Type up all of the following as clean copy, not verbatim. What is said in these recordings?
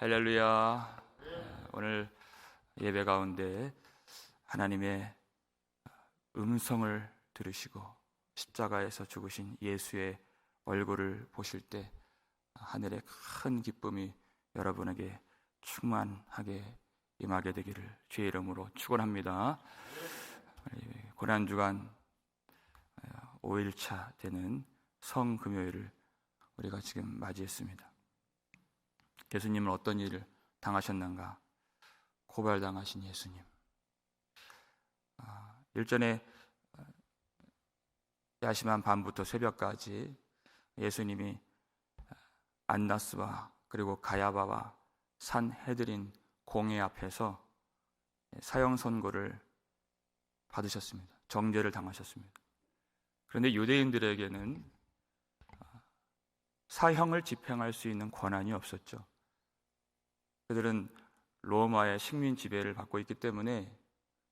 할렐루야. 오늘 예배 가운데 하나님의 음성을 들으시고 십자가에서 죽으신 예수의 얼굴을 보실 때 하늘의 큰 기쁨이 여러분에게 충만하게 임하게 되기를 주의 이름으로 축원합니다. 고난주간 5일차 되는 성금요일을 우리가 지금 맞이했습니다. 예수님은 어떤 일을 당하셨는가? 고발당하신 예수님. 일전에 야심한 밤부터 새벽까지 예수님이 안나스와 그리고 가야바와 산헤드린 공회 앞에서 사형 선고를 받으셨습니다. 정죄를 당하셨습니다. 그런데 유대인들에게는 사형을 집행할 수 있는 권한이 없었죠. 그들은 로마의 식민 지배를 받고 있기 때문에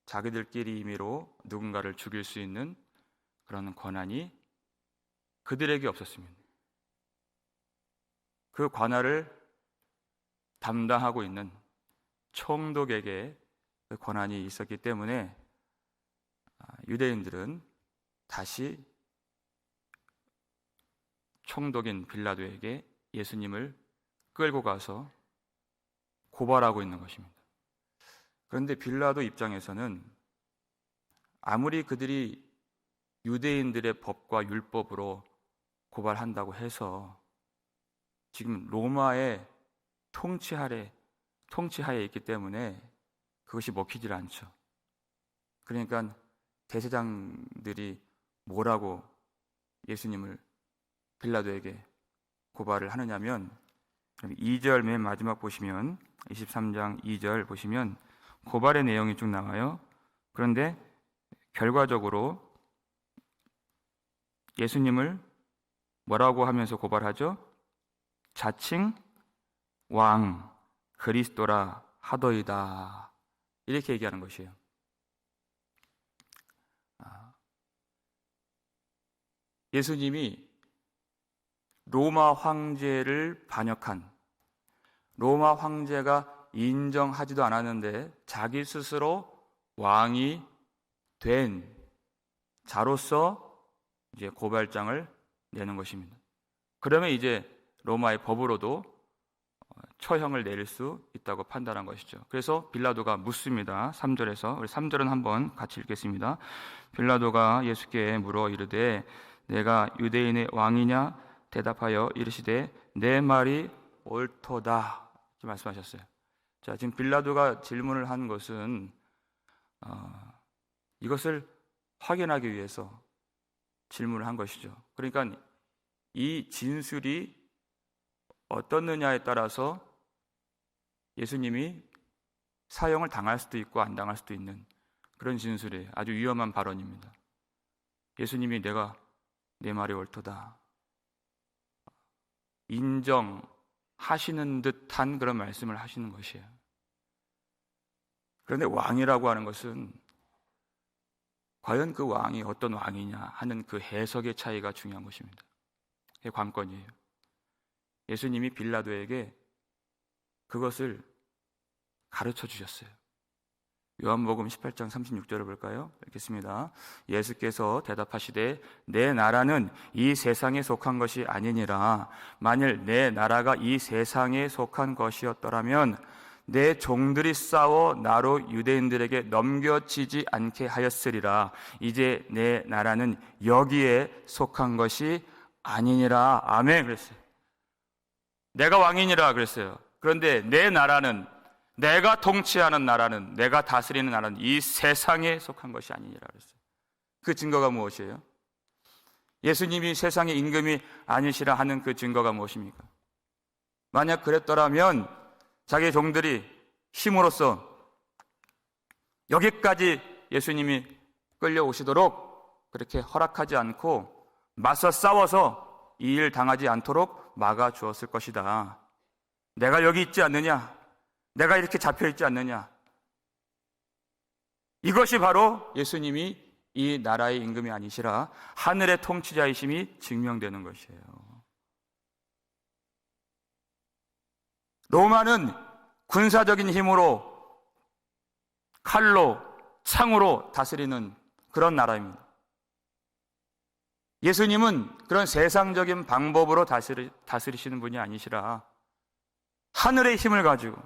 자기들끼리 임의로 누군가를 죽일 수 있는 그런 권한이 그들에게 없었습니다. 그 관할을 담당하고 있는 총독에게 그 권한이 있었기 때문에 유대인들은 다시 총독인 빌라도에게 예수님을 끌고 가서 고발하고 있는 것입니다. 그런데 빌라도 입장에서는 아무리 그들이 유대인들의 법과 율법으로 고발한다고 해서 지금 로마의 통치하에 있기 때문에 그것이 먹히질 않죠. 그러니까 대제사장들이 뭐라고 예수님을 빌라도에게 고발을 하느냐면 2절 맨 마지막 보시면 23장 2절 보시면 고발의 내용이 쭉 나와요. 그런데 결과적으로 예수님을 뭐라고 하면서 고발하죠? 자칭 왕 그리스도라 하더이다, 이렇게 얘기하는 것이에요. 예수님이 로마 황제를 반역한, 로마 황제가 인정하지도 않았는데 자기 스스로 왕이 된 자로서 이제 고발장을 내는 것입니다. 그러면 이제 로마의 법으로도 처형을 내릴 수 있다고 판단한 것이죠. 그래서 빌라도가 묻습니다. 3절에서 우리 3절은 한번 같이 읽겠습니다. 빌라도가 예수께 물어 이르되 내가 유대인의 왕이냐? 대답하여 이르시되 내 말이 옳도다, 이렇게 말씀하셨어요. 자, 지금 빌라도가 질문을 한 것은 이것을 확인하기 위해서 질문을 한 것이죠. 그러니까 이 진술이 어떻느냐에 따라서 예수님이 사형을 당할 수도 있고 안 당할 수도 있는 그런 진술이에요. 아주 위험한 발언입니다. 예수님이 내가 내 말이 옳도다 인정하시는 듯한 그런 말씀을 하시는 것이에요. 그런데 왕이라고 하는 것은 과연 그 왕이 어떤 왕이냐 하는 그 해석의 차이가 중요한 것입니다. 그게 관건이에요. 예수님이 빌라도에게 그것을 가르쳐 주셨어요. 요한복음 18장 36절을 볼까요? 읽겠습니다. 예수께서 대답하시되 내 나라는 이 세상에 속한 것이 아니니라. 만일 내 나라가 이 세상에 속한 것이었더라면 내 종들이 싸워 나로 유대인들에게 넘겨지지 않게 하였으리라. 이제 내 나라는 여기에 속한 것이 아니니라. 아멘. 그랬어요. 내가 왕이니라 그랬어요. 그런데 내 나라는, 내가 통치하는 나라는, 내가 다스리는 나라는 이 세상에 속한 것이 아니니라 그랬어요. 그 증거가 무엇이에요? 예수님이 세상의 임금이 아니시라 하는 그 증거가 무엇입니까? 만약 그랬더라면 자기 종들이 힘으로써 여기까지 예수님이 끌려오시도록 그렇게 허락하지 않고 맞서 싸워서 이 일 당하지 않도록 막아주었을 것이다. 내가 여기 있지 않느냐? 내가 이렇게 잡혀있지 않느냐? 이것이 바로 예수님이 이 나라의 임금이 아니시라 하늘의 통치자이심이 증명되는 것이에요. 로마는 군사적인 힘으로, 칼로, 창으로 다스리는 그런 나라입니다. 예수님은 그런 세상적인 방법으로 다스리시는 분이 아니시라 하늘의 힘을 가지고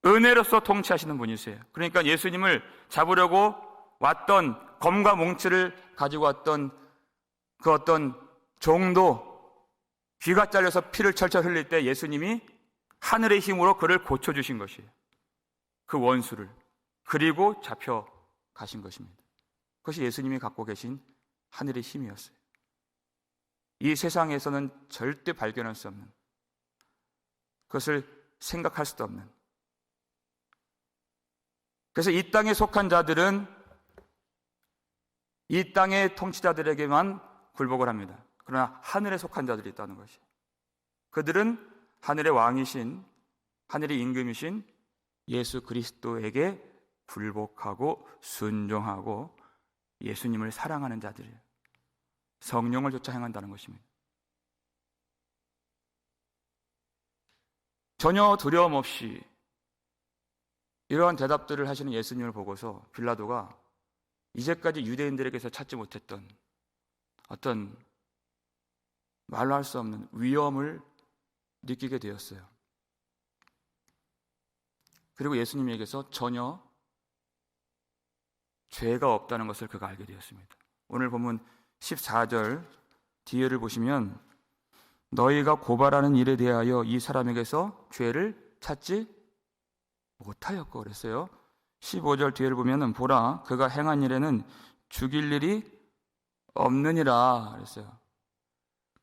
은혜로서 통치하시는 분이세요. 그러니까 예수님을 잡으려고 왔던 검과 몽치를 가지고 왔던 그 어떤 종도 귀가 잘려서 피를 철철 흘릴 때 예수님이 하늘의 힘으로 그를 고쳐주신 것이에요. 그 원수를. 그리고 잡혀가신 것입니다. 그것이 예수님이 갖고 계신 하늘의 힘이었어요. 이 세상에서는 절대 발견할 수 없는, 그것을 생각할 수도 없는. 그래서 이 땅에 속한 자들은 이 땅의 통치자들에게만 굴복을 합니다. 그러나 하늘에 속한 자들이 있다는 것이, 그들은 하늘의 왕이신, 하늘의 임금이신 예수 그리스도에게 굴복하고 순종하고 예수님을 사랑하는 자들이에요. 성령을 쫓아 행한다는 것입니다. 전혀 두려움 없이 이러한 대답들을 하시는 예수님을 보고서 빌라도가 이제까지 유대인들에게서 찾지 못했던 어떤 말로 할 수 없는 위험을 느끼게 되었어요. 그리고 예수님에게서 전혀 죄가 없다는 것을 그가 알게 되었습니다. 오늘 보면 14절 뒤에를 보시면 너희가 고발하는 일에 대하여 이 사람에게서 죄를 찾지 못하였고 그랬어요. 15절 뒤에를 보면 보라 그가 행한 일에는 죽일 일이 없느니라 그랬어요.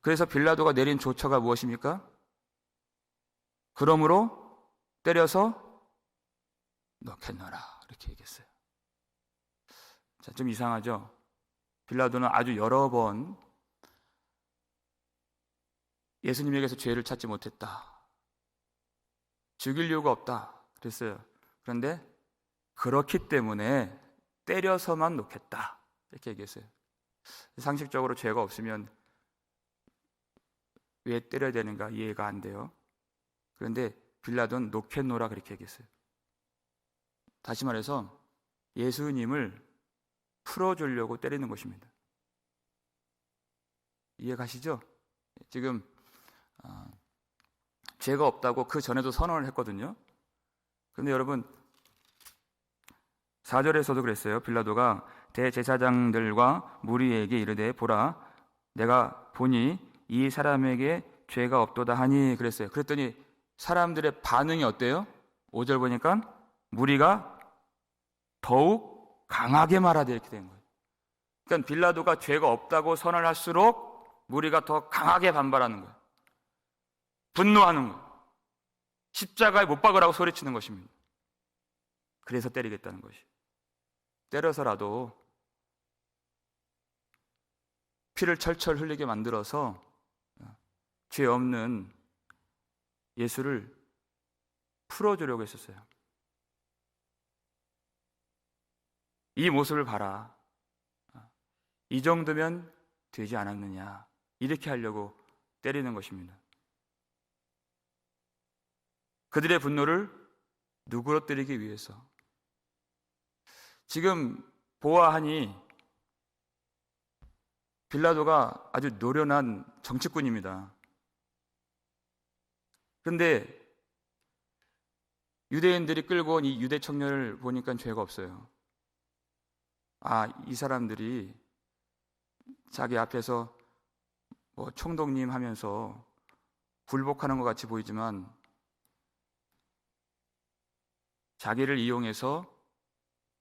그래서 빌라도가 내린 조처가 무엇입니까? 그러므로 때려서 넣겠노라 이렇게 얘기했어요. 자, 좀 이상하죠? 빌라도는 아주 여러 번 예수님에게서 죄를 찾지 못했다, 죽일 이유가 없다 그랬어요. 그런데 그렇기 때문에 때려서만 놓겠다 이렇게 얘기했어요. 상식적으로 죄가 없으면 왜 때려야 되는가 이해가 안 돼요. 그런데 빌라도는 놓겠노라 그렇게 얘기했어요. 다시 말해서 예수님을 풀어주려고 때리는 것입니다. 이해 가시죠? 지금 죄가 없다고 그 전에도 선언을 했거든요. 그런데 여러분 4절에서도 그랬어요. 빌라도가 대제사장들과 무리에게 이르되 보라 내가 보니 이 사람에게 죄가 없도다 하니 그랬어요. 그랬더니 사람들의 반응이 어때요? 5절 보니까 무리가 더욱 강하게 말하되 이렇게 된 거예요. 그러니까 빌라도가 죄가 없다고 선언을 할수록 무리가 더 강하게 반발하는 거예요. 분노하는 거예요. 십자가에 못 박으라고 소리치는 것입니다. 그래서 때리겠다는 것이. 때려서라도 피를 철철 흘리게 만들어서 죄 없는 예수를 풀어주려고 했었어요. 이 모습을 봐라. 이 정도면 되지 않았느냐. 이렇게 하려고 때리는 것입니다. 그들의 분노를 누그러뜨리기 위해서. 지금 보아하니 빌라도가 아주 노련한 정치꾼입니다. 그런데 유대인들이 끌고 온 이 유대 청년을 보니까 죄가 없어요. 이 사람들이 자기 앞에서 뭐 총독님 하면서 굴복하는 것 같이 보이지만 자기를 이용해서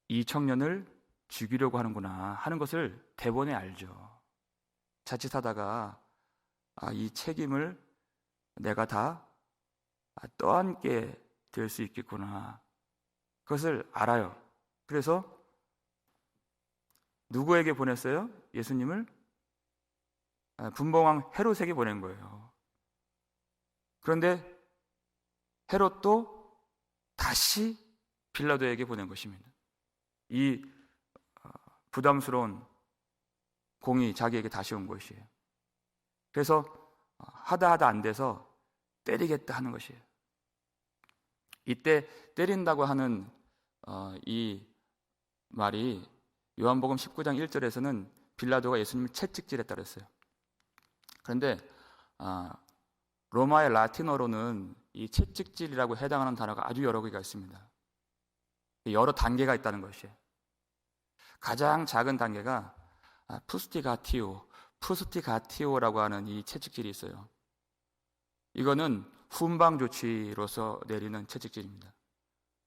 이 청년을 죽이려고 하는구나 하는 것을 대번에 알죠. 자칫하다가 이 책임을 내가 다 떠안게 될 수 있겠구나. 그것을 알아요. 그래서 누구에게 보냈어요? 예수님을? 분봉왕 헤롯에게 보낸 거예요. 그런데 헤롯도 다시 빌라도에게 보낸 것입니다. 이 부담스러운 공이 자기에게 다시 온 것이에요. 그래서 하다 안 돼서 때리겠다 하는 것이에요. 이때 때린다고 하는 이 말이 요한복음 19장 1절에서는 빌라도가 예수님을 채찍질했다 그랬어요. 그런데 로마의 라틴어로는 이 채찍질이라고 해당하는 단어가 아주 여러 개가 있습니다. 여러 단계가 있다는 것이에요. 가장 작은 단계가 푸스티가티오라고 하는 이 채찍질이 있어요. 이거는 훈방 조치로서 내리는 채찍질입니다.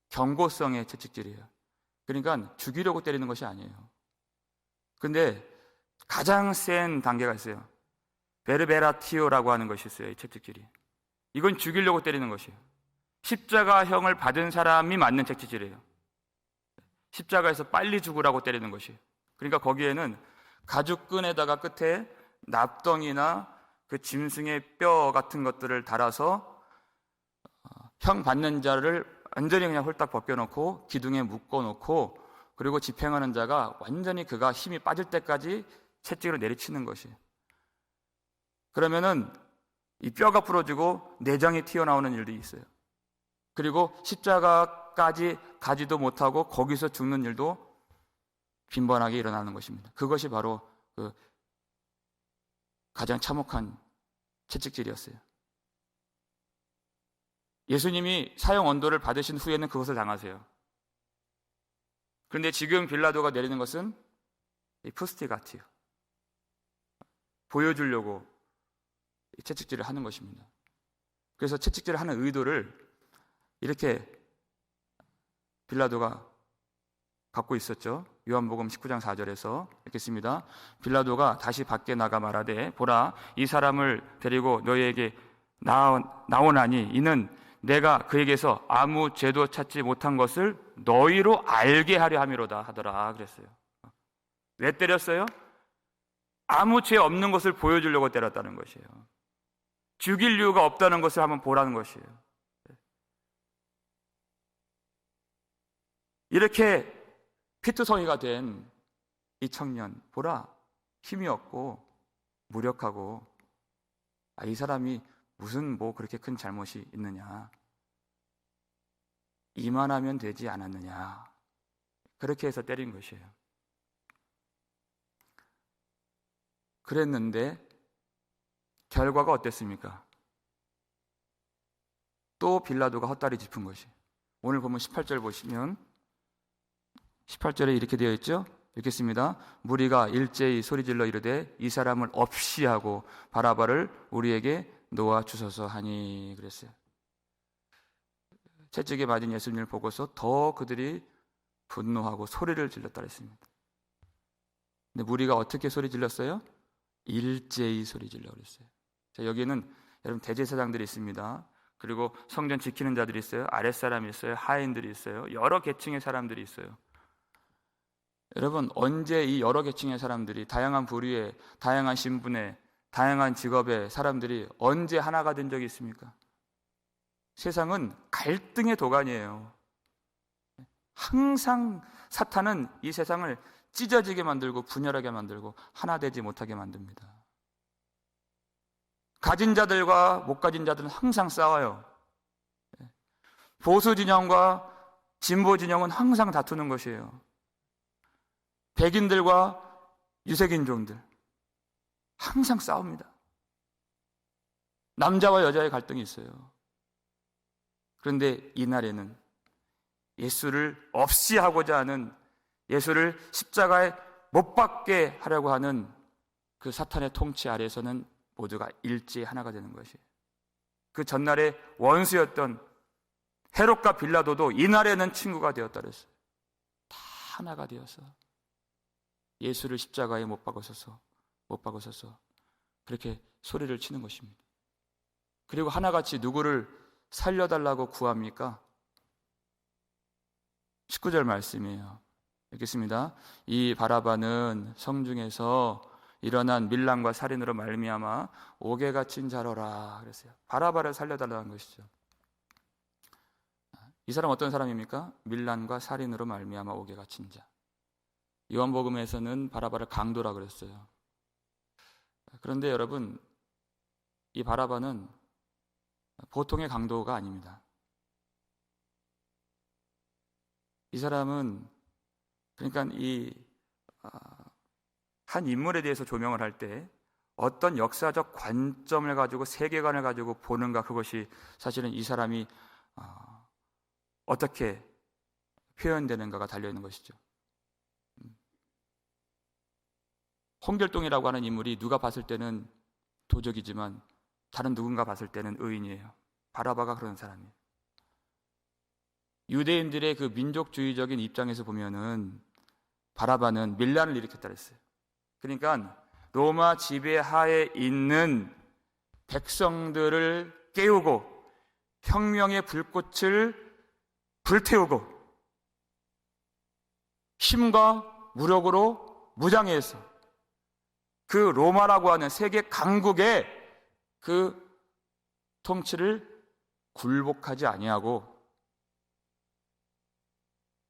경고성의 채찍질이에요. 그러니까 죽이려고 때리는 것이 아니에요. 근데 가장 센 단계가 있어요. 베르베라티오라고 하는 것이 있어요. 이 채찍질이. 이건 죽이려고 때리는 것이에요. 십자가형을 받은 사람이 맞는 채찍질이에요. 십자가에서 빨리 죽으라고 때리는 것이에요. 그러니까 거기에는 가죽끈에다가 끝에 납덩이나 그 짐승의 뼈 같은 것들을 달아서 형 받는 자를 완전히 그냥 홀딱 벗겨놓고 기둥에 묶어놓고 그리고 집행하는 자가 완전히 그가 힘이 빠질 때까지 채찍으로 내리치는 것이에요. 그러면은 이 뼈가 부러지고 내장이 튀어나오는 일도 있어요. 그리고 십자가까지 가지도 못하고 거기서 죽는 일도 빈번하게 일어나는 것입니다. 그것이 바로 그 가장 참혹한 채찍질이었어요. 예수님이 사형 언도를 받으신 후에는 그것을 당하세요. 그런데 지금 빌라도가 내리는 것은 이 푸스티가티오, 보여주려고 채찍질을 하는 것입니다. 그래서 채찍질을 하는 의도를 이렇게 빌라도가 갖고 있었죠. 요한복음 19장 4절에서 읽겠습니다. 빌라도가 다시 밖에 나가 말하되 보라 이 사람을 데리고 너희에게 나오나니 이는 내가 그에게서 아무 죄도 찾지 못한 것을 너희로 알게 하려 함이로다 하더라 그랬어요. 왜 때렸어요? 아무 죄 없는 것을 보여주려고 때렸다는 것이에요. 죽일 이유가 없다는 것을 한번 보라는 것이에요. 이렇게 피투성이가 된 이 청년 보라 힘이 없고 무력하고 이 사람이 무슨 그렇게 큰 잘못이 있느냐, 이만하면 되지 않았느냐, 그렇게 해서 때린 것이에요. 그랬는데 결과가 어땠습니까? 또 빌라도가 헛다리 짚은 것이. 오늘 보면 18절 보시면 18절에 이렇게 되어 있죠. 읽겠습니다. 무리가 일제히 소리질러 이르되 이 사람을 없이 하고 바라바를 우리에게 놓아 주소서 하니 그랬어요. 채찍에 맞은 예수님을 보고서 더 그들이 분노하고 소리를 질렀다 그랬습니다. 근데 무리가 어떻게 소리 질렀어요? 일제히 소리 질러 그랬어요. 자, 여기는 여러분 대제사장들이 있습니다. 그리고 성전 지키는 자들이 있어요. 아랫사람이 있어요. 하인들이 있어요. 여러 계층의 사람들이 있어요. 여러분 언제 이 여러 계층의 사람들이 다양한 부류의 다양한 신분의 다양한 직업의 사람들이 언제 하나가 된 적이 있습니까? 세상은 갈등의 도가니예요. 항상 사탄은 이 세상을 찢어지게 만들고 분열하게 만들고 하나 되지 못하게 만듭니다. 가진 자들과 못 가진 자들은 항상 싸워요. 보수 진영과 진보 진영은 항상 다투는 것이에요. 백인들과 유색인종들 항상 싸웁니다. 남자와 여자의 갈등이 있어요. 그런데 이날에는 예수를 없이 하고자 하는, 예수를 십자가에 못 박게 하려고 하는 그 사탄의 통치 아래에서는 모두가 일제히 하나가 되는 것이에요. 그 전날에 원수였던 헤롯과 빌라도도 이날에는 친구가 되었다 그랬어요. 다 하나가 되어서 예수를 십자가에 못 박으셔서 그렇게 소리를 치는 것입니다. 그리고 하나같이 누구를 살려달라고 구합니까? 19절 말씀이에요. 읽겠습니다. 이 바라바는 성중에서 일어난 밀란과 살인으로 말미암아 옥에 갇힌 자로라 그랬어요. 바라바를 살려달라는 것이죠. 이 사람 어떤 사람입니까? 밀란과 살인으로 말미암아 옥에 갇힌 자. 요한복음에서는 바라바를 강도라 그랬어요. 그런데 여러분, 이 바라바는 보통의 강도가 아닙니다. 이 사람은 그러니까 한 인물에 대해서 조명을 할 때 어떤 역사적 관점을 가지고 세계관을 가지고 보는가, 그것이 사실은 이 사람이 어떻게 표현되는가가 달려있는 것이죠. 홍길동이라고 하는 인물이 누가 봤을 때는 도적이지만 다른 누군가 봤을 때는 의인이에요. 바라바가 그런 사람이에요. 유대인들의 그 민족주의적인 입장에서 보면은 바라바는 밀란을 일으켰다 그랬어요. 그러니까 로마 지배하에 있는 백성들을 깨우고 혁명의 불꽃을 불태우고 힘과 무력으로 무장해서 그 로마라고 하는 세계 강국의 그 통치를 굴복하지 아니하고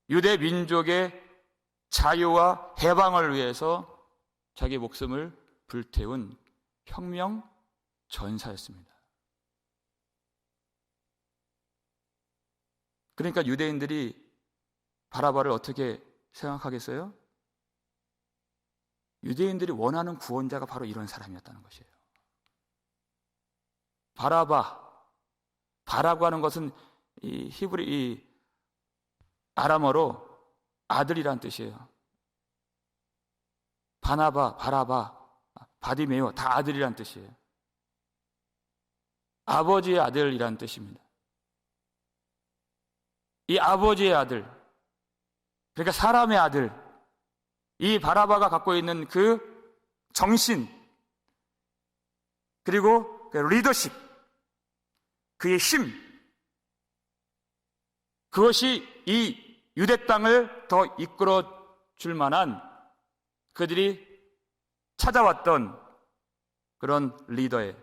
유대 민족의 자유와 해방을 위해서 자기 목숨을 불태운 혁명 전사였습니다. 그러니까 유대인들이 바라바를 어떻게 생각하겠어요? 유대인들이 원하는 구원자가 바로 이런 사람이었다는 것이에요. 바라고 하는 것은 이 아람어로 아들이란 뜻이에요. 바라바, 바디메오 다 아들이란 뜻이에요. 아버지의 아들이란 뜻입니다. 이 아버지의 아들, 그러니까 사람의 아들, 이 바라바가 갖고 있는 그 정신, 그리고 그 리더십, 그의 힘, 그것이 이 유대 땅을 더 이끌어 줄 만한 그들이 찾아왔던 그런 리더의,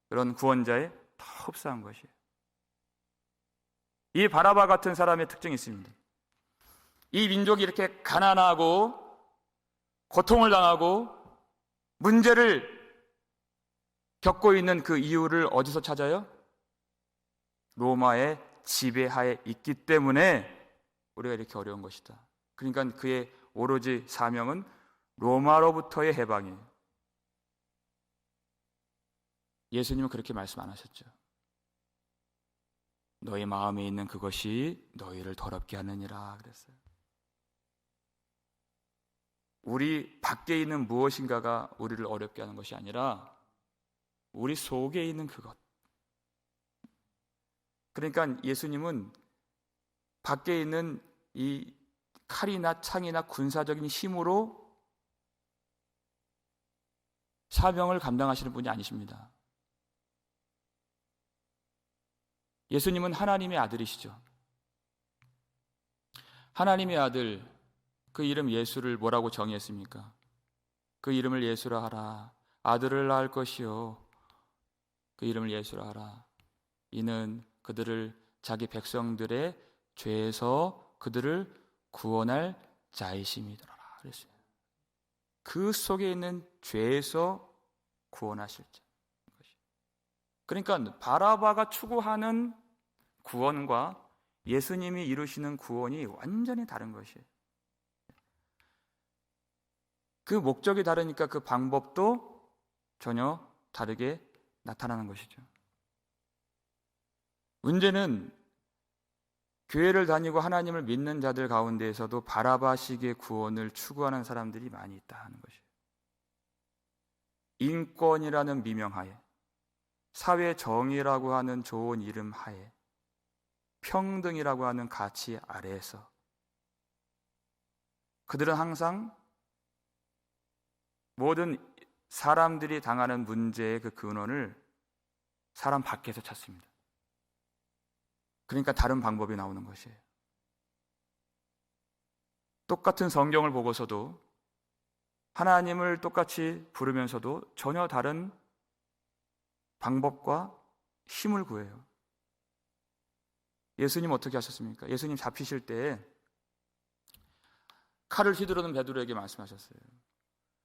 그런 구원자의 더 흡사한 것이에요. 이 바라바 같은 사람의 특징이 있습니다. 이 민족이 이렇게 가난하고 고통을 당하고 문제를 겪고 있는 그 이유를 어디서 찾아요? 로마의 지배하에 있기 때문에 우리가 이렇게 어려운 것이다. 그러니까 그의 오로지 사명은 로마로부터의 해방이에요. 예수님은 그렇게 말씀 안 하셨죠. 너희 마음에 있는 그것이 너희를 더럽게 하느니라 그랬어요. 우리 밖에 있는 무엇인가가 우리를 어렵게 하는 것이 아니라 우리 속에 있는 그것. 그러니까 예수님은 밖에 있는 이 칼이나 창이나 군사적인 힘으로 사명을 감당하시는 분이 아니십니다. 예수님은 하나님의 아들이시죠. 하나님의 아들, 그 이름 예수를 뭐라고 정의했습니까? 그 이름을 예수라 하라. 아들을 낳을 것이요. 그 이름을 예수라 하라. 이는 그들을 자기 백성들의 죄에서 그들을 구원할 자이심이더라 그랬어요. 그 속에 있는 죄에서 구원하실 자. 그러니까 바라바가 추구하는 구원과 예수님이 이루시는 구원이 완전히 다른 것이에요. 그 목적이 다르니까 그 방법도 전혀 다르게 나타나는 것이죠. 문제는 교회를 다니고 하나님을 믿는 자들 가운데에서도 바라바식의 구원을 추구하는 사람들이 많이 있다는 것이에요. 인권이라는 미명하에, 사회 정의라고 하는 좋은 이름 하에, 평등이라고 하는 가치 아래에서 그들은 항상 모든 사람들이 당하는 문제의 그 근원을 사람 밖에서 찾습니다. 그러니까 다른 방법이 나오는 것이에요. 똑같은 성경을 보고서도 하나님을 똑같이 부르면서도 전혀 다른 방법과 힘을 구해요. 예수님 어떻게 하셨습니까? 예수님 잡히실 때 칼을 휘두르는 베드로에게 말씀하셨어요.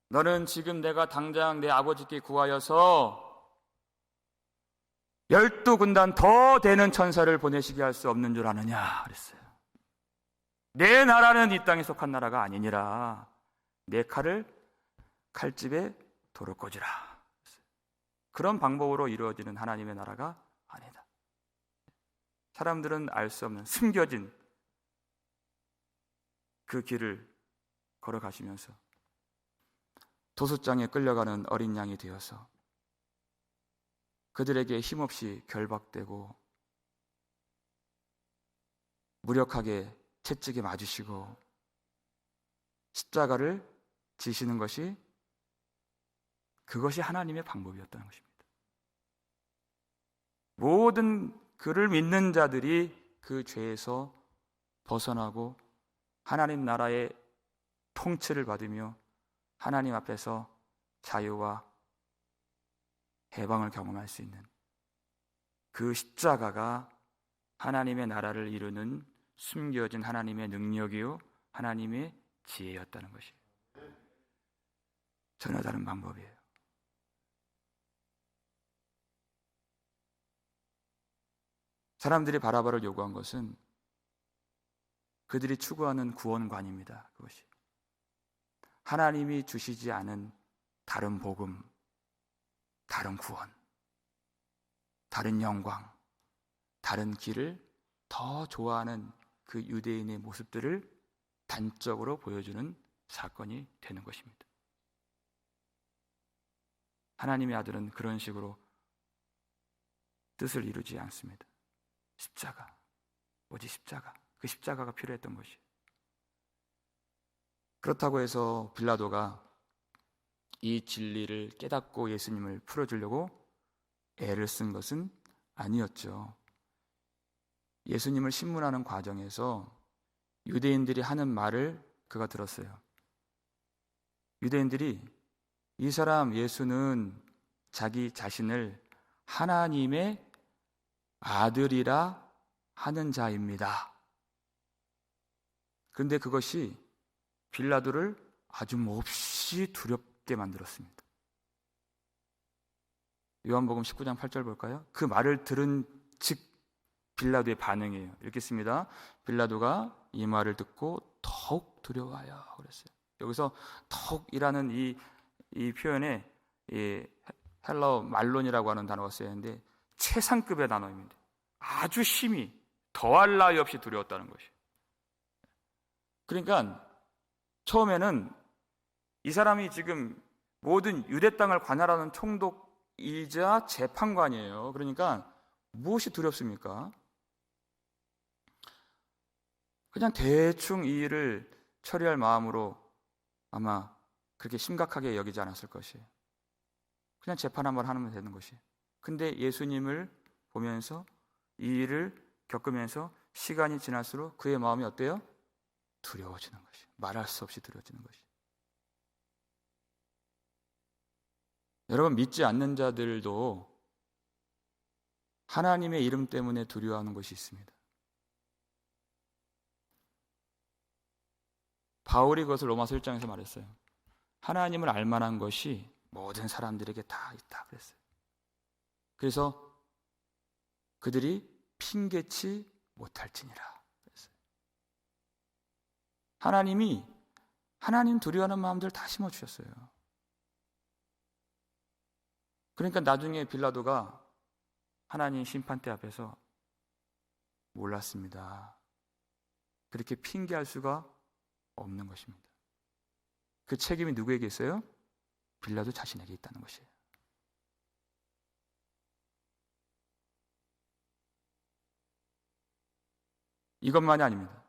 너는 지금 내가 당장 내 아버지께 구하여서 12군단 더 되는 천사를 보내시게 할 수 없는 줄 아느냐 그랬어요. 내 나라는 이 땅에 속한 나라가 아니니라. 내 칼을 칼집에 도로 꽂으라. 그런 방법으로 이루어지는 하나님의 나라가 아니다. 사람들은 알 수 없는 숨겨진 그 길을 걸어가시면서 도수장에 끌려가는 어린 양이 되어서 그들에게 힘없이 결박되고 무력하게 채찍에 맞으시고 십자가를 지시는 것이 그것이 하나님의 방법이었다는 것입니다. 모든 그를 믿는 자들이 그 죄에서 벗어나고 하나님 나라의 통치를 받으며 하나님 앞에서 자유와 해방을 경험할 수 있는 그 십자가가 하나님의 나라를 이루는 숨겨진 하나님의 능력이요 하나님의 지혜였다는 것이에요. 전혀 다른 방법이에요. 사람들이 바라바를 요구한 것은 그들이 추구하는 구원관입니다. 그것이 하나님이 주시지 않은 다른 복음, 다른 구원, 다른 영광, 다른 길을 더 좋아하는 그 유대인의 모습들을 단적으로 보여주는 사건이 되는 것입니다. 하나님의 아들은 그런 식으로 뜻을 이루지 않습니다. 십자가, 오직 십자가, 그 십자가가 필요했던 것이. 그렇다고 해서 빌라도가 이 진리를 깨닫고 예수님을 풀어주려고 애를 쓴 것은 아니었죠. 예수님을 신문하는 과정에서 유대인들이 하는 말을 그가 들었어요. 유대인들이 이 사람 예수는 자기 자신을 하나님의 아들이라 하는 자입니다. 그런데 그것이 빌라도를 아주 몹시 두렵게 만들었습니다. 요한복음 19장 8절 볼까요? 그 말을 들은 즉 빌라도의 반응이에요. 읽겠습니다. 빌라도가 이 말을 듣고 더욱 두려워하여 그랬어요. 여기서 더욱이라는 이 표현에 이 헬라어 말론이라고 하는 단어가 쓰여있는데 최상급의 단어입니다. 아주 심히 더할 나위 없이 두려웠다는 것이에요. 그러니까 처음에는 이 사람이 지금 모든 유대 땅을 관할하는 총독이자 재판관이에요. 그러니까 무엇이 두렵습니까? 그냥 대충 이 일을 처리할 마음으로 아마 그렇게 심각하게 여기지 않았을 것이에요. 그냥 재판 한번 하면 되는 것이에요. 근데 예수님을 보면서 이 일을 겪으면서 시간이 지날수록 그의 마음이 어때요? 두려워지는 것이에요. 말할 수 없이 두려워지는 것이에요. 여러분, 믿지 않는 자들도 하나님의 이름 때문에 두려워하는 것이 있습니다. 바울이 그것을 로마서 1장에서 말했어요. 하나님을 알 만한 것이 모든 사람들에게 다 있다 그랬어요. 그래서 그들이 핑계치 못할지니라 그랬어요. 하나님 두려워하는 마음들 다 심어주셨어요. 그러니까 나중에 빌라도가 하나님 심판대 앞에서 몰랐습니다. 그렇게 핑계할 수가 없는 것입니다. 그 책임이 누구에게 있어요? 빌라도 자신에게 있다는 것이에요. 이것만이 아닙니다.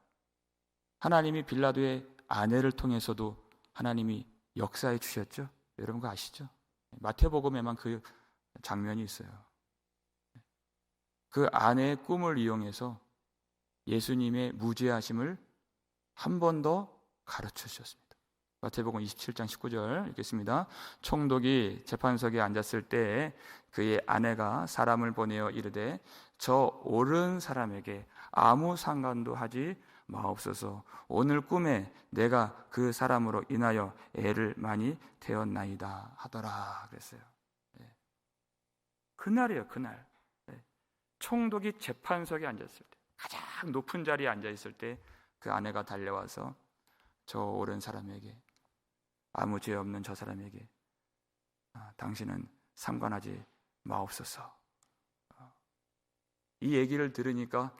하나님이 빌라도의 아내를 통해서도 하나님이 역사해 주셨죠? 여러분 그거 아시죠? 마태복음에만 그 장면이 있어요. 그 아내의 꿈을 이용해서 예수님의 무죄하심을 한 번 더 가르쳐 주셨습니다. 마태복음 27장 19절 읽겠습니다. 총독이 재판석에 앉았을 때 그의 아내가 사람을 보내어 이르되 저 옳은 사람에게 아무 상관도 하지 마옵소서. 오늘 꿈에 내가 그 사람으로 인하여 애를 많이 태웠나이다 하더라 그랬어요. 그날이에요, 그날. 총독이 재판석에 앉았을 때, 가장 높은 자리에 앉아 있을 때 그 아내가 달려와서 저 옳은 사람에게, 아무 죄 없는 저 사람에게 당신은 상관하지 마옵소서. 이 얘기를 들으니까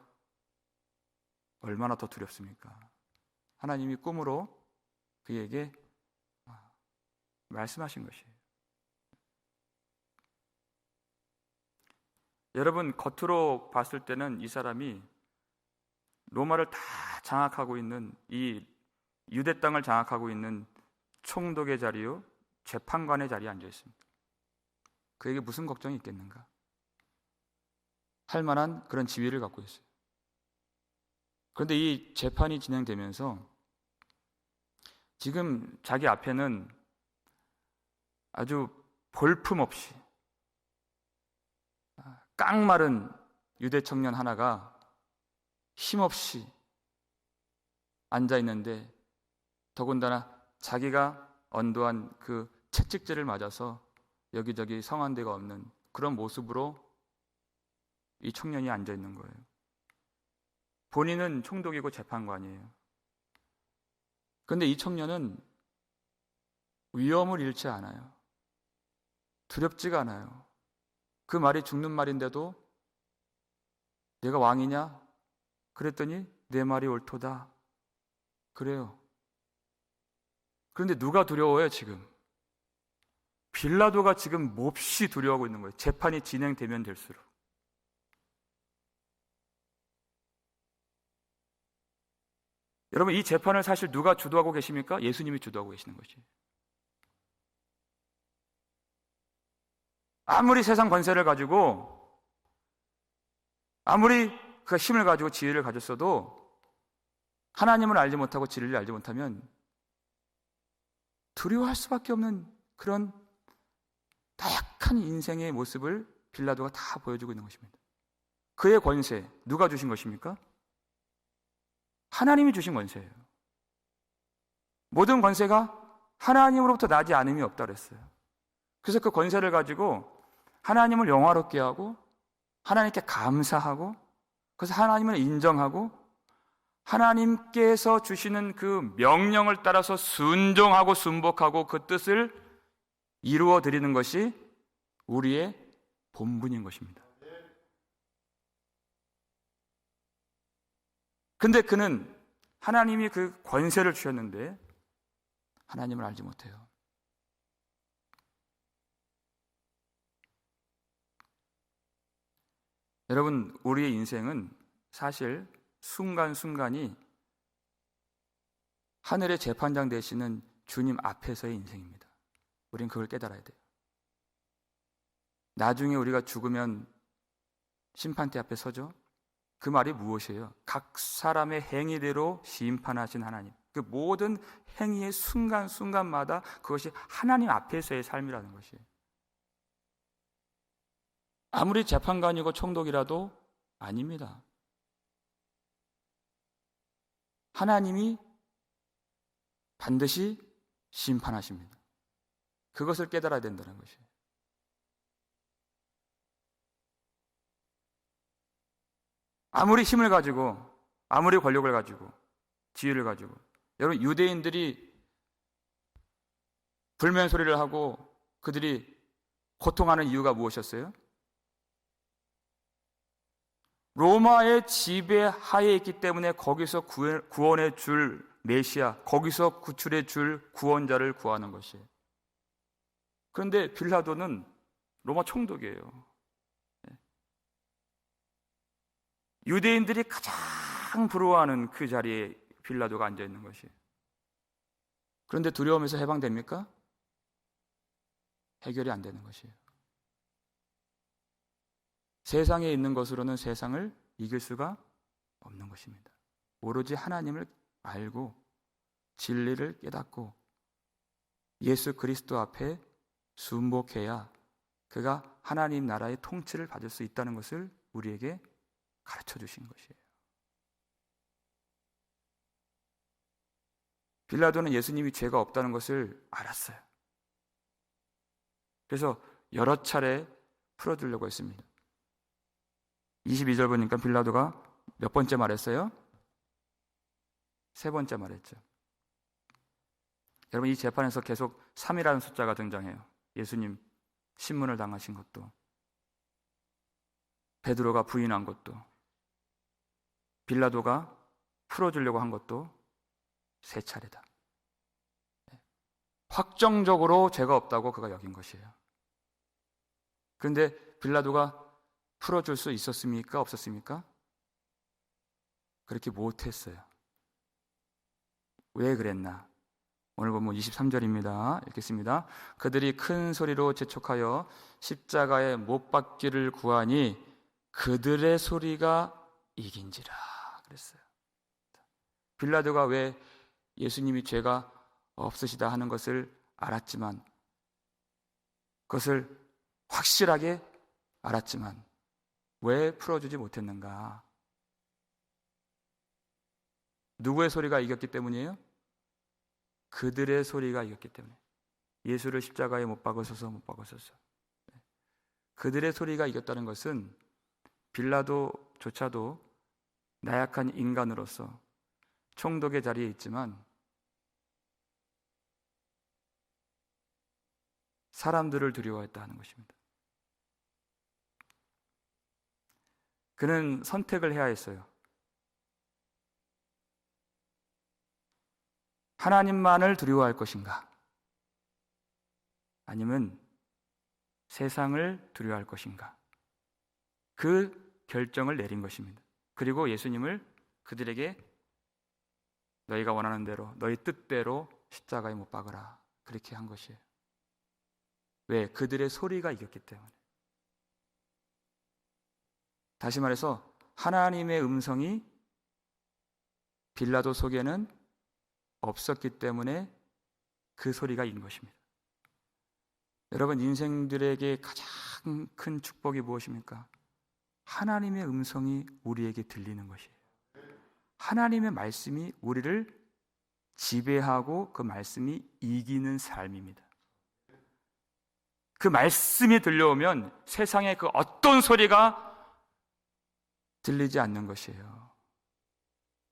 얼마나 더 두렵습니까? 하나님이 꿈으로 그에게 말씀하신 것이에요. 여러분, 겉으로 봤을 때는 이 사람이 로마를 다 장악하고 있는, 이 유대 땅을 장악하고 있는 총독의 자리요, 재판관의 자리에 앉아 있습니다. 그에게 무슨 걱정이 있겠는가? 할 만한 그런 지위를 갖고 있어요. 그런데 이 재판이 진행되면서 지금 자기 앞에는 아주 볼품없이 깡마른 유대 청년 하나가 힘없이 앉아 있는데, 더군다나 자기가 언도한 그 채찍질을 맞아서 여기저기 성한 데가 없는 그런 모습으로 이 청년이 앉아 있는 거예요. 본인은 총독이고 재판관이에요. 그런데 이 청년은 위험을 잃지 않아요. 두렵지가 않아요. 그 말이 죽는 말인데도 내가 왕이냐? 그랬더니 내 말이 옳도다. 그래요. 그런데 누가 두려워요 지금? 빌라도가 지금 몹시 두려워하고 있는 거예요. 재판이 진행되면 될수록. 여러분, 이 재판을 사실 누가 주도하고 계십니까? 예수님이 주도하고 계시는 것이에요. 아무리 세상 권세를 가지고, 아무리 그 힘을 가지고 지혜를 가졌어도 하나님을 알지 못하고 진리를 알지 못하면 두려워할 수밖에 없는 그런 나약한 인생의 모습을 빌라도가 다 보여주고 있는 것입니다. 그의 권세, 누가 주신 것입니까? 하나님이 주신 권세예요. 모든 권세가 하나님으로부터 나지 않음이 없다 그랬어요. 그래서 그 권세를 가지고 하나님을 영화롭게 하고, 하나님께 감사하고, 그래서 하나님을 인정하고, 하나님께서 주시는 그 명령을 따라서 순종하고 순복하고 그 뜻을 이루어 드리는 것이 우리의 본분인 것입니다. 근데 그는 하나님이 그 권세를 주셨는데 하나님을 알지 못해요. 여러분, 우리의 인생은 사실 순간순간이 하늘의 재판장 되시는 주님 앞에서의 인생입니다. 우린 그걸 깨달아야 돼요. 나중에 우리가 죽으면 심판대 앞에 서죠. 그 말이 무엇이에요? 각 사람의 행위대로 심판하신 하나님. 그 모든 행위의 순간순간마다 그것이 하나님 앞에서의 삶이라는 것이에요. 아무리 재판관이고 총독이라도 아닙니다. 하나님이 반드시 심판하십니다. 그것을 깨달아야 된다는 것이에요. 아무리 힘을 가지고, 아무리 권력을 가지고, 지위를 가지고, 여러분, 유대인들이 불면 소리를 하고 그들이 고통하는 이유가 무엇이었어요? 로마의 지배하에 있기 때문에 거기서 구원해 줄 메시아, 거기서 구출해 줄 구원자를 구하는 것이에요. 그런데 빌라도는 로마 총독이에요. 유대인들이 가장 부러워하는 그 자리에 빌라도가 앉아 있는 것이에요. 그런데 두려움에서 해방됩니까? 해결이 안 되는 것이에요. 세상에 있는 것으로는 세상을 이길 수가 없는 것입니다. 오로지 하나님을 알고 진리를 깨닫고 예수 그리스도 앞에 순복해야 그가 하나님 나라의 통치를 받을 수 있다는 것을 우리에게 가르쳐 주신 것이에요. 빌라도는 예수님이 죄가 없다는 것을 알았어요. 그래서 여러 차례 풀어주려고 했습니다. 22절 보니까 빌라도가 몇 번째 말했어요? 세 번째 말했죠. 여러분, 이 재판에서 계속 3이라는 숫자가 등장해요. 예수님 신문을 당하신 것도, 베드로가 부인한 것도, 빌라도가 풀어주려고 한 것도 세 차례다. 확정적으로 죄가 없다고 그가 여긴 것이에요. 그런데 빌라도가 풀어줄 수 있었습니까? 없었습니까? 그렇게 못했어요. 왜 그랬나? 오늘 보면 23절입니다. 읽겠습니다. 그들이 큰 소리로 재촉하여 십자가에 못 박기를 구하니 그들의 소리가 이긴지라 그랬어요. 빌라도가 왜 예수님이 죄가 없으시다 하는 것을 알았지만, 그것을 확실하게 알았지만 왜 풀어주지 못했는가? 누구의 소리가 이겼기 때문이에요? 그들의 소리가 이겼기 때문에. 예수를 십자가에 못 박으소서, 못 박으소서. 그들의 소리가 이겼다는 것은 빌라도조차도 나약한 인간으로서 총독의 자리에 있지만 사람들을 두려워했다 하는 것입니다. 그는 선택을 해야 했어요. 하나님만을 두려워할 것인가? 아니면 세상을 두려워할 것인가? 그 결정을 내린 것입니다. 그리고 예수님을 그들에게 너희가 원하는 대로, 너희 뜻대로 십자가에 못 박으라, 그렇게 한 것이에요. 왜? 그들의 소리가 이겼기 때문에. 다시 말해서 하나님의 음성이 빌라도 속에는 없었기 때문에 그 소리가 이긴 것입니다. 여러분, 인생들에게 가장 큰 축복이 무엇입니까? 하나님의 음성이 우리에게 들리는 것이에요. 하나님의 말씀이 우리를 지배하고 그 말씀이 이기는 삶입니다. 그 말씀이 들려오면 세상의 그 어떤 소리가 들리지 않는 것이에요.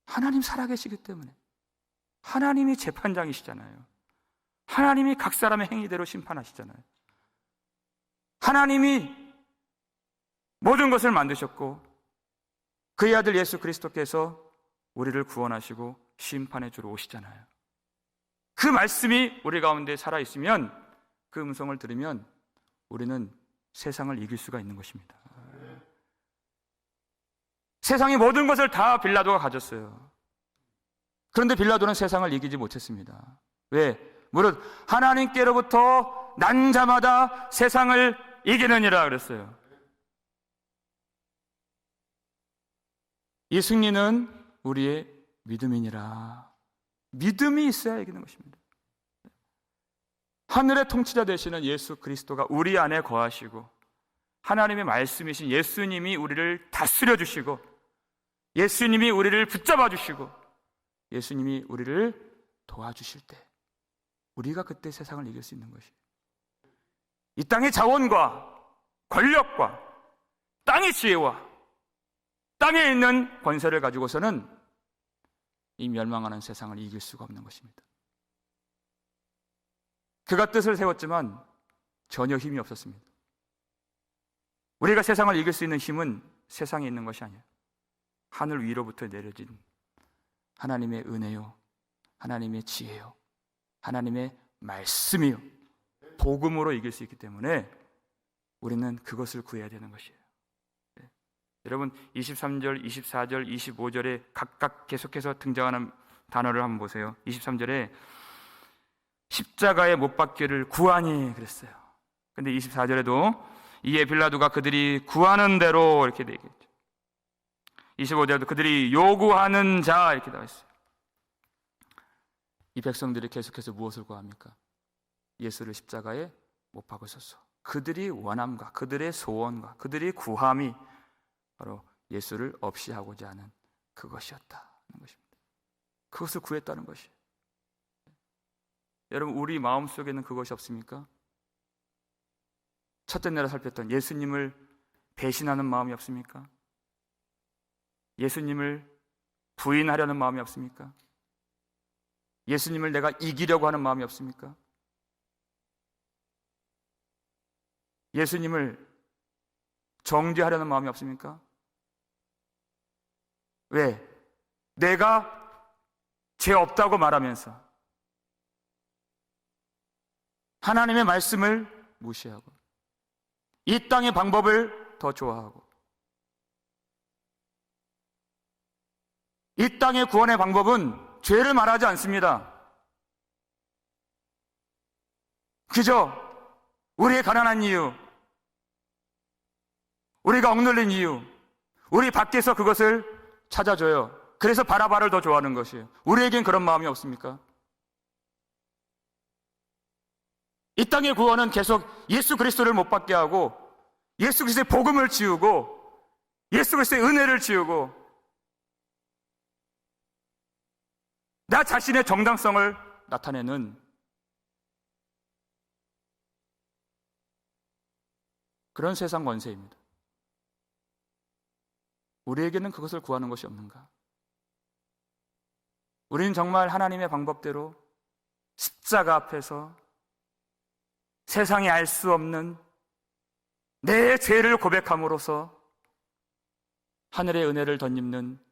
하나님 살아계시기 때문에. 하나님이 재판장이시잖아요. 하나님이 각 사람의 행위대로 심판하시잖아요. 하나님이 모든 것을 만드셨고 그의 아들 예수 그리스도께서 우리를 구원하시고 심판해 주러 오시잖아요. 그 말씀이 우리 가운데 살아있으면, 그 음성을 들으면 우리는 세상을 이길 수가 있는 것입니다. 세상의 모든 것을 다 빌라도가 가졌어요. 그런데 빌라도는 세상을 이기지 못했습니다. 왜? 무릇 하나님께로부터 난 자마다 세상을 이기느니라 그랬어요. 이 승리는 우리의 믿음이니라. 믿음이 있어야 이기는 것입니다. 하늘의 통치자 되시는 예수 그리스도가 우리 안에 거하시고, 하나님의 말씀이신 예수님이 우리를 다스려 주시고, 예수님이 우리를 붙잡아 주시고, 예수님이 우리를 도와주실 때 우리가 그때 세상을 이길 수 있는 것이에요. 이 땅의 자원과 권력과 땅의 지혜와 땅에 있는 권세를 가지고서는 이 멸망하는 세상을 이길 수가 없는 것입니다. 그가 뜻을 세웠지만 전혀 힘이 없었습니다. 우리가 세상을 이길 수 있는 힘은 세상에 있는 것이 아니에요. 하늘 위로부터 내려진 하나님의 은혜요, 하나님의 지혜요, 하나님의 말씀이요, 복음으로 이길 수 있기 때문에 우리는 그것을 구해야 되는 것이에요. 네. 여러분, 23절, 24절, 25절에 각각 계속해서 등장하는 단어를 한번 보세요. 23절에 십자가에 못 박기를 구하니 그랬어요. 근데 24절에도 이에 빌라도가 그들이 구하는 대로 이렇게 되어 있겠죠. 25절에도 그들이 요구하는 자 이렇게 나와 있어요. 이 백성들이 계속해서 무엇을 구합니까? 예수를 십자가에 못 박으소서. 그들이 원함과 그들의 소원과 그들의 구함이 바로 예수를 없이 하고자 하는 그것이었다는 것입니다. 그것을 구했다는 것이에요. 여러분, 우리 마음속에는 그것이 없습니까? 첫째 내라 살폈던 예수님을 배신하는 마음이 없습니까? 예수님을 부인하려는 마음이 없습니까? 예수님을 내가 이기려고 하는 마음이 없습니까? 예수님을 정죄하려는 마음이 없습니까? 왜? 내가 죄 없다고 말하면서 하나님의 말씀을 무시하고 이 땅의 방법을 더 좋아하고 이 땅의 구원의 방법은 죄를 말하지 않습니다. 그저 우리의 가난한 이유, 우리가 억눌린 이유, 우리 밖에서 그것을 찾아줘요. 그래서 바라바를 더 좋아하는 것이에요. 우리에겐 그런 마음이 없습니까? 이 땅의 구원은 계속 예수 그리스도를 못 받게 하고 예수 그리스도의 복음을 지우고 예수 그리스도의 은혜를 지우고 나 자신의 정당성을 나타내는 그런 세상 권세입니다. 우리에게는 그것을 구하는 것이 없는가? 우리는 정말 하나님의 방법대로 십자가 앞에서 세상이 알 수 없는 내 죄를 고백함으로써 하늘의 은혜를 덧입는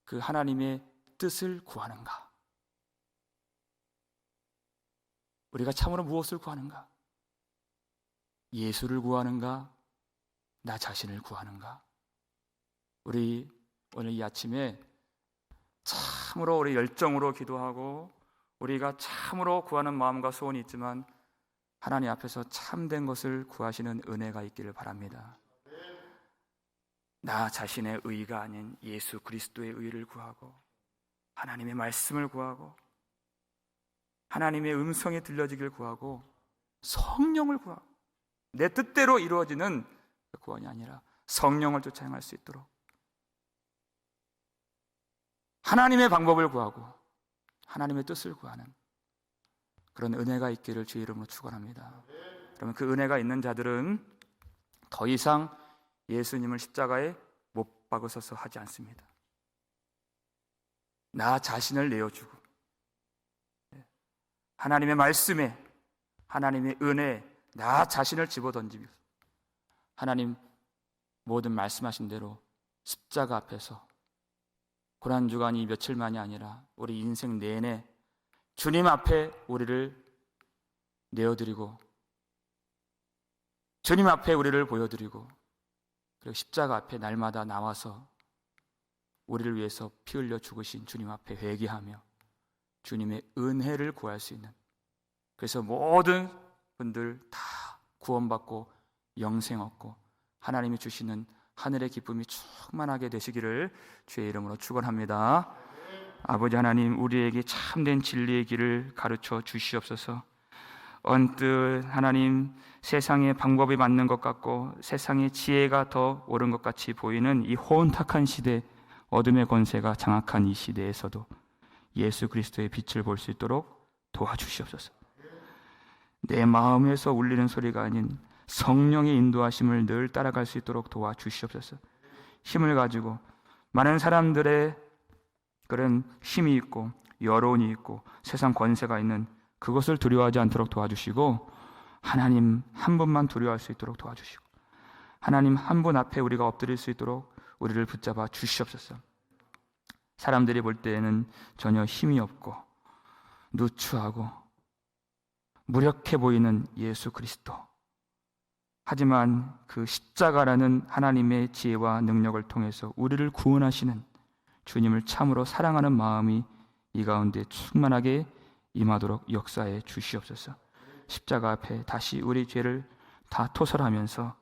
그 하나님의 뜻을 구하는가? 우리가 참으로 무엇을 구하는가? 예수를 구하는가? 나 자신을 구하는가? 우리 오늘 이 아침에 참으로 우리 열정으로 기도하고 우리가 참으로 구하는 마음과 소원이 있지만 하나님 앞에서 참된 것을 구하시는 은혜가 있기를 바랍니다. 나 자신의 의가 아닌 예수 그리스도의 의를 구하고 하나님의 말씀을 구하고 하나님의 음성이 들려지길 구하고 성령을 구하고 내 뜻대로 이루어지는 구원이 아니라 성령을 쫓아 행할 수 있도록 하나님의 방법을 구하고 하나님의 뜻을 구하는 그런 은혜가 있기를 주의 이름으로 축원합니다. 그러면 그 은혜가 있는 자들은 더 이상 예수님을 십자가에 못 박으셔서 하지 않습니다. 나 자신을 내어주고 하나님의 말씀에 하나님의 은혜에 나 자신을 집어던지면서 하나님 모든 말씀하신 대로 십자가 앞에서 고난주간이 며칠만이 아니라 우리 인생 내내 주님 앞에 우리를 내어드리고 주님 앞에 우리를 보여드리고 그리고 십자가 앞에 날마다 나와서 우리를 위해서 피 흘려 죽으신 주님 앞에 회개하며 주님의 은혜를 구할 수 있는 그래서 모든 분들 다 구원받고 영생 얻고 하나님이 주시는 하늘의 기쁨이 충만하게 되시기를 주의 이름으로 축원합니다. 아버지 하나님, 우리에게 참된 진리의 길을 가르쳐 주시옵소서. 언뜻 하나님, 세상의 방법이 맞는 것 같고 세상의 지혜가 더 옳은 것 같이 보이는 이 혼탁한 시대, 어둠의 권세가 장악한 이 시대에서도 예수 그리스도의 빛을 볼 수 있도록 도와주시옵소서. 내 마음에서 울리는 소리가 아닌 성령의 인도하심을 늘 따라갈 수 있도록 도와주시옵소서. 힘을 가지고 많은 사람들의 그런 힘이 있고 여론이 있고 세상 권세가 있는 그것을 두려워하지 않도록 도와주시고 하나님 한 분만 두려워할 수 있도록 도와주시고 하나님 한 분 앞에 우리가 엎드릴 수 있도록 우리를 붙잡아 주시옵소서. 사람들이 볼 때에는 전혀 힘이 없고 누추하고 무력해 보이는 예수 그리스도, 하지만 그 십자가라는 하나님의 지혜와 능력을 통해서 우리를 구원하시는 주님을 참으로 사랑하는 마음이 이 가운데 충만하게 임하도록 역사해 주시옵소서. 십자가 앞에 다시 우리 죄를 다 토설하면서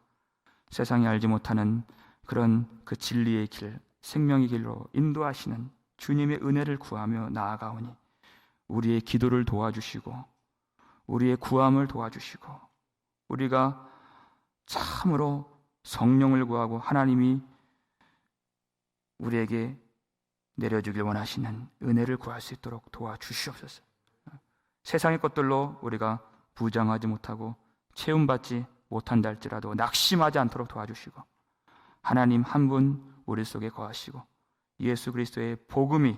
세상이 알지 못하는 그런 그 진리의 길, 생명의 길로 인도하시는 주님의 은혜를 구하며 나아가오니 우리의 기도를 도와주시고 우리의 구함을 도와주시고 우리가 참으로 성령을 구하고 하나님이 우리에게 내려주길 원하시는 은혜를 구할 수 있도록 도와주시옵소서. 세상의 것들로 우리가 부장하지 못하고 채움받지 못한다 할지라도 낙심하지 않도록 도와주시고 하나님 한 분 우리 속에 거하시고 예수 그리스도의 복음이,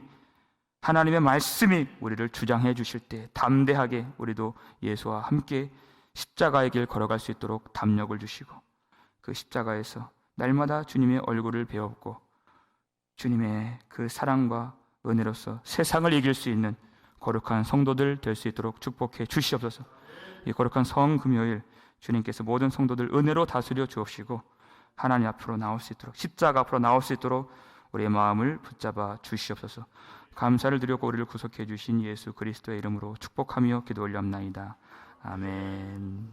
하나님의 말씀이 우리를 주장해 주실 때 담대하게 우리도 예수와 함께 십자가의 길 걸어갈 수 있도록 담력을 주시고, 그 십자가에서 날마다 주님의 얼굴을 배웠고 주님의 그 사랑과 은혜로서 세상을 이길 수 있는 거룩한 성도들 될 수 있도록 축복해 주시옵소서. 이 거룩한 성금요일 주님께서 모든 성도들 은혜로 다스려 주옵시고 하나님 앞으로 나올 수 있도록, 십자가 앞으로 나올 수 있도록 우리의 마음을 붙잡아 주시옵소서. 감사를 드렸고 우리를 구속해 주신 예수 그리스도의 이름으로 축복하며 기도 올렸나이다. 아멘.